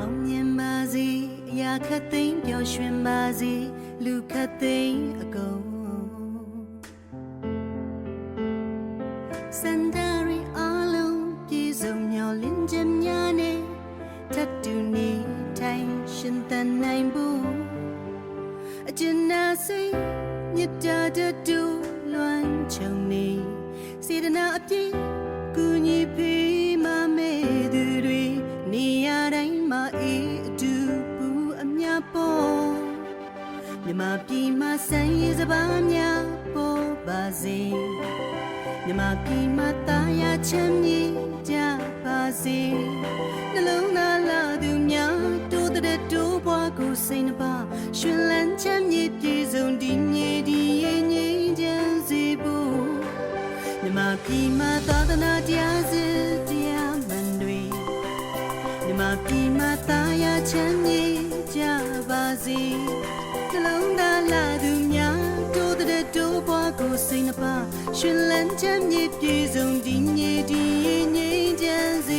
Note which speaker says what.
Speaker 1: အောင်မြင်ပါစေအရာခတ်သိမ်းပျော်ရွှင်ပါစေလူခတ်သိမ်းအကုန်စန္ဒရီအလုံးပြေဆုံးမျောလင်းခြင်းများနဲ့ထပ်တူနေထိုင်ရှင်သန်နိုင်ဖို့အကျဉ်းနာစိတ်မြတ်တာတူလွမ်းချုံနေစေတနာအပြည့်ကူညီပေးမမဲသူတွေနေရာတိုင်းမှာအေးအတူပူအမြပေါ်မြမပြည်မှာဆန်းရည်စပါးများပေါ်ပါစေမြမပြည်မှာတာယာချမ်းမြေကြပါစေနှလုံးသားလာသူများတိုးတဲ့တိုးပွားကိုစိတ်နှပါရှင်လန်းချမ်းမြေပြေဆုံးဒီမြေဒီရဲ့ငြိမ်းချမ်းစေဖို့မြမပြည်မှာသာသနာတရားစစ်တရားမှန်တွေမြမပြည်မှာတာယာချမ်းမြေကြပါစေနှလုံးသားလာသူများတိုးတဲ့တိုးပွားကိုစိတ်နှပါရှင်လန်းချမ်းမြေပြေဆုံးဒီမြေဒီရဲ့ငြိမ်းချမ်းစေ